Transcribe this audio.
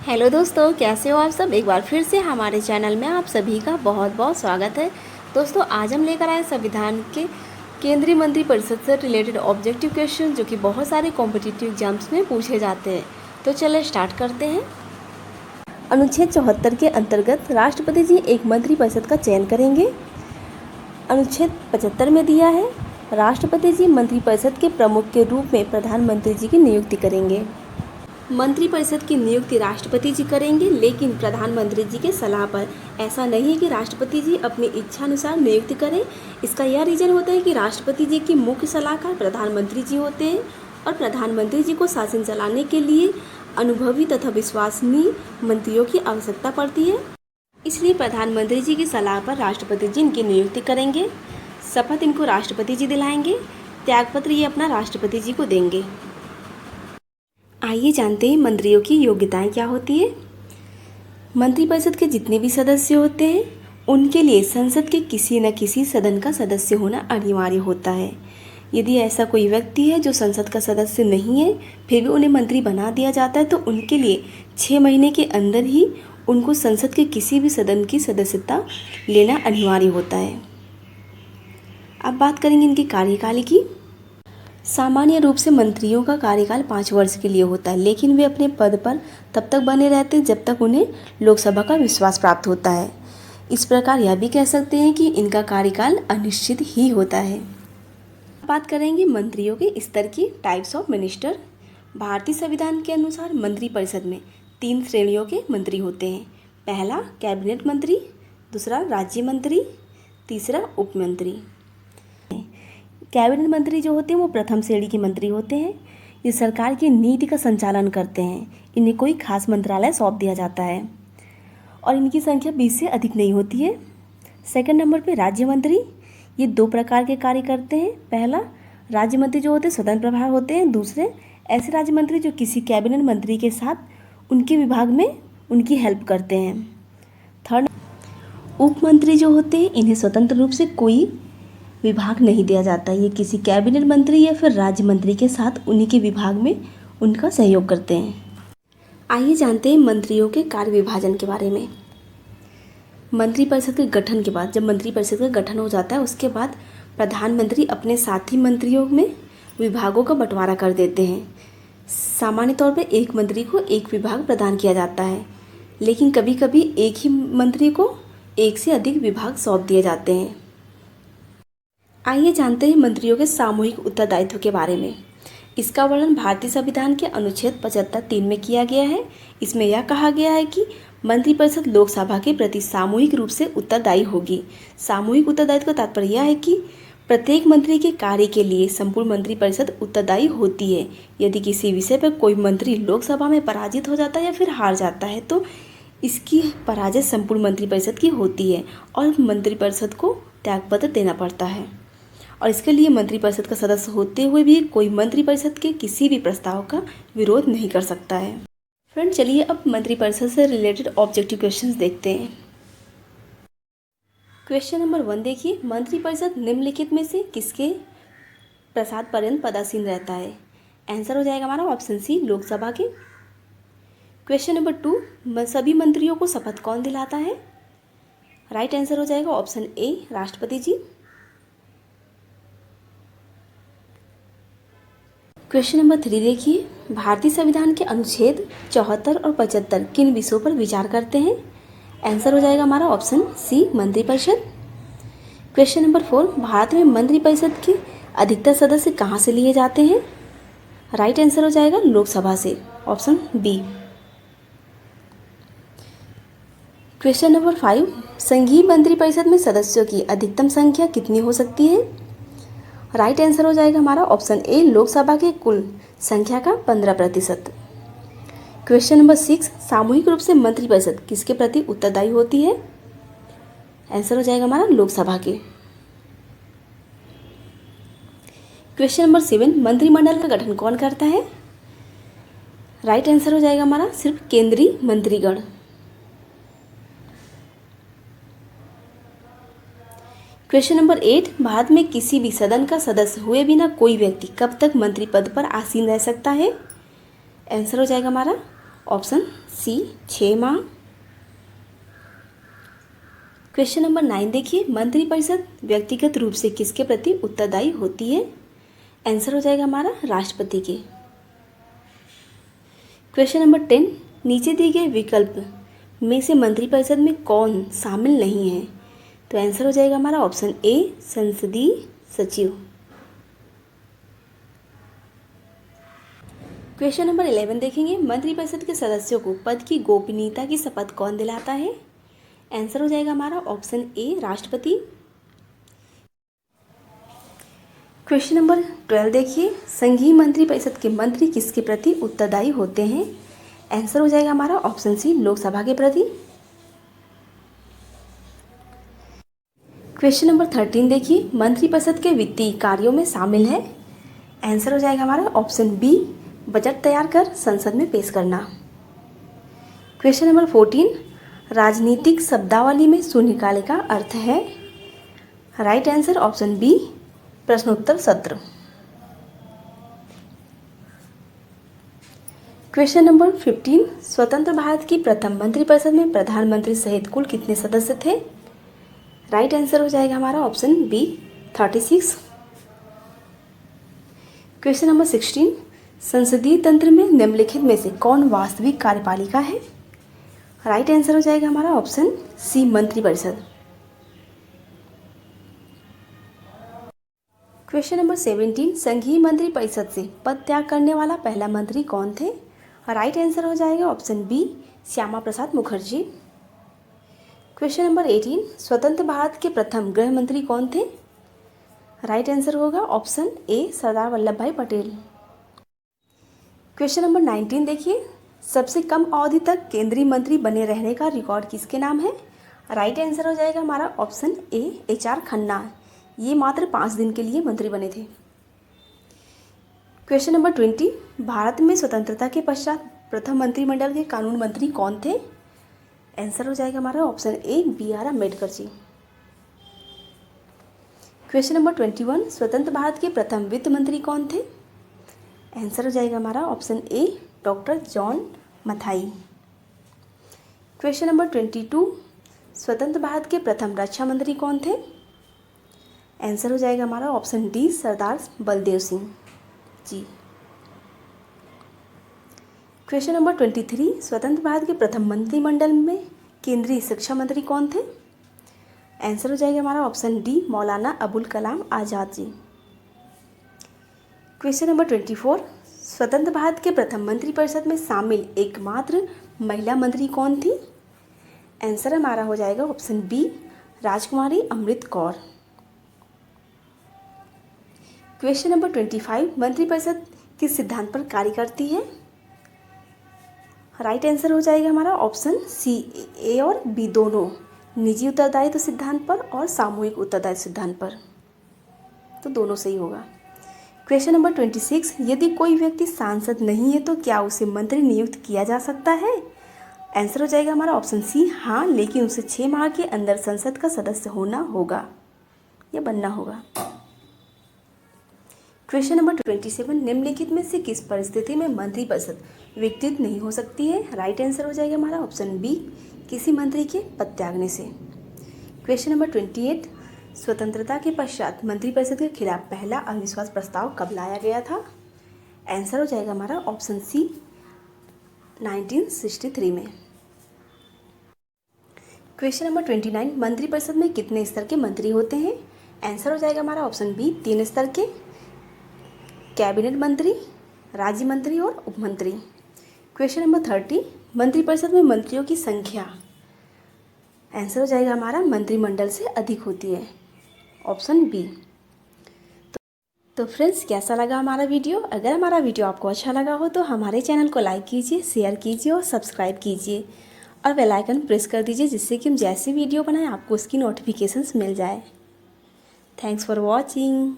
Hello दोस्तों, कैसे हो आप सब। एक बार फिर से हमारे चैनल में आप सभी का बहुत बहुत स्वागत है। दोस्तों, आज हम लेकर आए संविधान के केंद्रीय मंत्रिपरिषद से रिलेटेड ऑब्जेक्टिव क्वेश्चन जो कि बहुत सारे कॉम्पिटिटिव एग्जाम्स में पूछे जाते हैं। तो चलिए स्टार्ट करते हैं। अनुच्छेद 74 के अंतर्गत राष्ट्रपति जी एक मंत्रिपरिषद का चयन करेंगे। अनुच्छेद 75 में दिया है राष्ट्रपति जी मंत्रिपरिषद के प्रमुख के रूप में प्रधानमंत्री जी की नियुक्ति करेंगे। मंत्रिपरिषद की नियुक्ति राष्ट्रपति जी करेंगे, लेकिन प्रधानमंत्री जी के सलाह पर। ऐसा नहीं है कि राष्ट्रपति जी अपनी इच्छा अनुसार नियुक्ति करें। इसका यह रीज़न होता है कि राष्ट्रपति जी की मुख्य सलाहकार प्रधानमंत्री जी होते हैं और प्रधानमंत्री जी को शासन चलाने के लिए अनुभवी तथा विश्वसनीय मंत्रियों की आवश्यकता पड़ती है। इसलिए प्रधानमंत्री जी की सलाह पर राष्ट्रपति जी इनकी नियुक्ति करेंगे। शपथ इनको राष्ट्रपति जी दिलाएंगे। त्यागपत्र ये अपना राष्ट्रपति जी को देंगे। आइए जानते हैं मंत्रियों की योग्यताएं क्या होती है। मंत्रिपरिषद के जितने भी सदस्य होते हैं उनके लिए संसद के किसी न किसी सदन का सदस्य होना अनिवार्य होता है। यदि ऐसा कोई व्यक्ति है जो संसद का सदस्य नहीं है फिर भी उन्हें मंत्री बना दिया जाता है तो उनके लिए 6 महीने के अंदर ही उनको संसद के किसी भी सदन की सदस्यता लेना अनिवार्य होता है। अब बात करेंगे इनकी कार्यकाल की। सामान्य रूप से मंत्रियों का कार्यकाल 5 वर्ष के लिए होता है, लेकिन वे अपने पद पर तब तक बने रहते हैं जब तक उन्हें लोकसभा का विश्वास प्राप्त होता है। इस प्रकार यह भी कह सकते हैं कि इनका कार्यकाल अनिश्चित ही होता है। बात करेंगे मंत्रियों के स्तर की। Types of minister. भारतीय संविधान के अनुसार मंत्रिपरिषद में 3 श्रेणियों के मंत्री होते हैं। पहला कैबिनेट मंत्री, दूसरा राज्य मंत्री, तीसरा उप मंत्री। कैबिनेट मंत्री जो होते हैं वो प्रथम श्रेणी के मंत्री होते हैं। ये सरकार की नीति का संचालन करते हैं। इन्हें कोई खास मंत्रालय सौंप दिया जाता है और इनकी संख्या 20 से अधिक नहीं होती है। सेकंड नंबर पे राज्य मंत्री। ये 2 प्रकार के कार्य करते हैं। पहला राज्य मंत्री जो होते हैं स्वतंत्र प्रभार होते हैं। दूसरे ऐसे राज्य मंत्री जो किसी कैबिनेट मंत्री के साथ उनके विभाग में उनकी हेल्प करते हैं। थर्ड उप मंत्री जो होते हैं इन्हें स्वतंत्र रूप से कोई विभाग नहीं दिया जाता। ये किसी कैबिनेट मंत्री या फिर राज्य मंत्री के साथ उन्हीं के विभाग में उनका सहयोग करते हैं। आइए जानते हैं मंत्रियों के कार्य विभाजन के बारे में। मंत्रिपरिषद के गठन के बाद, जब मंत्रिपरिषद का गठन हो जाता है उसके बाद प्रधानमंत्री अपने साथी मंत्रियों में विभागों का बंटवारा कर देते हैं। सामान्य तौर पर एक मंत्री को एक विभाग प्रदान किया जाता है, लेकिन कभी कभी एक ही मंत्री को एक से अधिक विभाग सौंप दिए जाते हैं। आइए जानते हैं मंत्रियों के सामूहिक उत्तरदायित्व के बारे में। इसका वर्णन भारतीय संविधान के अनुच्छेद 75(3) में किया गया है। इसमें यह कहा गया है कि मंत्रिपरिषद लोकसभा के प्रति सामूहिक रूप से उत्तरदायी होगी। सामूहिक उत्तरदायित्व का तात्पर्य यह है कि प्रत्येक मंत्री के कार्य के लिए संपूर्ण मंत्रिपरिषद उत्तरदायी होती है। यदि किसी विषय पर कोई मंत्री लोकसभा में पराजित हो जाता है या फिर हार जाता है तो इसकी पराजय संपूर्ण मंत्रिपरिषद की होती है और मंत्रिपरिषद को त्यागपत्र देना पड़ता है। और इसके लिए मंत्रिपरिषद का सदस्य होते हुए भी कोई मंत्रिपरिषद के किसी भी प्रस्ताव का विरोध नहीं कर सकता है। फ्रेंड, चलिए अब मंत्रिपरिषद से रिलेटेड ऑब्जेक्टिव क्वेश्चंस देखते हैं। क्वेश्चन नंबर 1 देखिए, मंत्रिपरिषद निम्नलिखित में से किसके प्रसाद पर्यंत पदासीन रहता है। आंसर हो जाएगा हमारा ऑप्शन सी, लोकसभा के। क्वेश्चन नंबर 2, सभी मंत्रियों को शपथ कौन दिलाता है। राइट आंसर हो जाएगा ऑप्शन ए, राष्ट्रपति जी। क्वेश्चन नंबर 3 देखिए, भारतीय संविधान के अनुच्छेद 74 और 75 किन विषयों पर विचार करते हैं। आंसर हो जाएगा हमारा ऑप्शन सी, मंत्रिपरिषद। क्वेश्चन नंबर 4, भारत में मंत्रिपरिषद के अधिकतर सदस्य कहाँ से लिए जाते हैं। राइट आंसर हो जाएगा लोकसभा से, ऑप्शन बी। क्वेश्चन नंबर 5, संघीय मंत्रिपरिषद में सदस्यों की अधिकतम संख्या कितनी हो सकती है। राइट आंसर हो जाएगा हमारा ऑप्शन ए, लोकसभा के कुल संख्या का 15%। क्वेश्चन नंबर 6, सामूहिक रूप से मंत्रिपरिषद किसके प्रति उत्तरदायी होती है। आंसर हो जाएगा हमारा लोकसभा के। क्वेश्चन नंबर 7, मंत्रिमंडल का गठन कौन करता है। राइट आंसर हो जाएगा हमारा सिर्फ केंद्रीय मंत्रीगण। क्वेश्चन नंबर 8, भारत में किसी भी सदन का सदस्य हुए बिना कोई व्यक्ति कब तक मंत्री पद पर आसीन रह सकता है। आंसर हो जाएगा हमारा ऑप्शन सी 6 माह। क्वेश्चन नंबर 9 देखिए, मंत्रिपरिषद व्यक्तिगत रूप से किसके प्रति उत्तरदायी होती है? आंसर हो जाएगा हमारा राष्ट्रपति के। क्वेश्चन नंबर 10, नीचे दिए गए विकल्प में से मंत्रिपरिषद में कौन शामिल नहीं है? तो आंसर हो जाएगा हमारा ऑप्शन ए संसदीय सचिव। क्वेश्चन नंबर 11 देखेंगे, मंत्रिपरिषद के सदस्यों को पद की गोपनीयता की शपथ कौन दिलाता है? आंसर हो जाएगा हमारा ऑप्शन ए राष्ट्रपति। क्वेश्चन नंबर 12 देखिए, संघीय मंत्रिपरिषद के मंत्री किसके प्रति उत्तरदायी होते हैं? आंसर हो जाएगा हमारा ऑप्शन सी लोकसभा के प्रति। क्वेश्चन नंबर 13 देखिए, मंत्रिपरिषद के वित्तीय कार्यों में शामिल है? आंसर हो जाएगा हमारा ऑप्शन बी बजट तैयार कर संसद में पेश करना। क्वेश्चन नंबर 14, राजनीतिक शब्दावली में शून्यकाल का अर्थ है? राइट आंसर ऑप्शन बी प्रश्नोत्तर सत्र। क्वेश्चन नंबर 15, स्वतंत्र भारत की प्रथम मंत्रिपरिषद में प्रधानमंत्री सहित कुल कितने सदस्य थे? राइट आंसर हो जाएगा हमारा ऑप्शन बी 36। क्वेश्चन नंबर 16, संसदीय तंत्र में निम्नलिखित में से कौन वास्तविक कार्यपालिका है? राइट आंसर हो जाएगा हमारा ऑप्शन सी मंत्रिपरिषद। क्वेश्चन नंबर 17, संघीय मंत्रिपरिषद से पद त्याग करने वाला पहला मंत्री कौन थे? राइट आंसर हो जाएगा option B Shyama Prasad Mukherjee. Question number 18, स्वतंत्र भारत के प्रथम गृह मंत्री कौन थे? राइट आंसर होगा ऑप्शन ए सरदार वल्लभ भाई पटेल। क्वेश्चन नंबर 19 देखिए, सबसे कम अवधि तक केंद्रीय मंत्री बने रहने का रिकॉर्ड किसके नाम है? राइट आंसर हो जाएगा हमारा ऑप्शन ए HR खन्ना। ये मात्र 5 दिन के लिए मंत्री बने थे। क्वेश्चन नंबर 20, भारत में स्वतंत्रता के पश्चात प्रथम मंत्रिमंडल के कानून मंत्री कौन थे? आंसर हो जाएगा हमारा option A BR Ambedkar ji. Question number 21, स्वतंत्र भारत के प्रथम वित्त मंत्री कौन थे? आंसर हो जाएगा हमारा ऑप्शन ए doctor John Mathai. Question number 22, स्वतंत्र भारत के प्रथम रक्षा मंत्री कौन थे? आंसर हो जाएगा हमारा ऑप्शन डी सरदार बलदेव सिंह जी। क्वेश्चन नंबर 23, स्वतंत्र भारत के प्रथम मंत्रिमंडल में केंद्रीय शिक्षा मंत्री कौन थे? आंसर हो जाएगा हमारा option D Maulana Abul Kalam Azad ji. Question number 24, स्वतंत्र भारत के प्रथम मंत्रिपरिषद में शामिल एकमात्र महिला मंत्री कौन थी? आंसर हमारा हो जाएगा ऑप्शन बी राजकुमारी अमृत कौर। क्वेश्चन नंबर 25, मंत्रिपरिषद किस सिद्धांत पर कार्य करती है? राइट आंसर हो जाएगा हमारा ऑप्शन सी ए और बी दोनों, निजी उत्तरदायित्व सिद्धांत पर और सामूहिक उत्तरदायित्व सिद्धांत पर, तो दोनों सही होगा। क्वेश्चन नंबर 26, यदि कोई व्यक्ति सांसद नहीं है तो क्या उसे मंत्री नियुक्त किया जा सकता है? आंसर हो जाएगा हमारा ऑप्शन सी हाँ, लेकिन उसे 6 माह के अंदर संसद का सदस्य होना होगा या बनना होगा। क्वेश्चन नंबर 27, निम्नलिखित में से किस परिस्थिति में मंत्रिपरिषद विघटित नहीं हो सकती है? राइट आंसर हो जाएगा हमारा ऑप्शन बी किसी मंत्री के पद त्यागने से। क्वेश्चन नंबर 28, स्वतंत्रता के पश्चात मंत्रिपरिषद के खिलाफ पहला अविश्वास प्रस्ताव कब लाया गया था? आंसर हो जाएगा हमारा ऑप्शन सी 1963 में। क्वेश्चन नंबर 29, मंत्रिपरिषद में कितने स्तर के मंत्री होते हैं? आंसर हो जाएगा हमारा ऑप्शन बी 3 स्तर के, कैबिनेट मंत्री, राज्य मंत्री और उप मंत्री। क्वेश्चन नंबर 30, मंत्रिपरिषद में मंत्रियों की संख्या आंसर हो जाएगा हमारा मंत्रिमंडल से अधिक होती है, ऑप्शन बी। तो फ्रेंड्स, कैसा लगा हमारा वीडियो? अगर हमारा वीडियो आपको अच्छा लगा हो तो हमारे चैनल को लाइक कीजिए, शेयर कीजिए और सब्सक्राइब कीजिए और बेल आइकन प्रेस कर दीजिए, जिससे कि हम जैसे वीडियो बनाएं आपको उसकी नोटिफिकेशंस मिल जाए। Thanks for watching.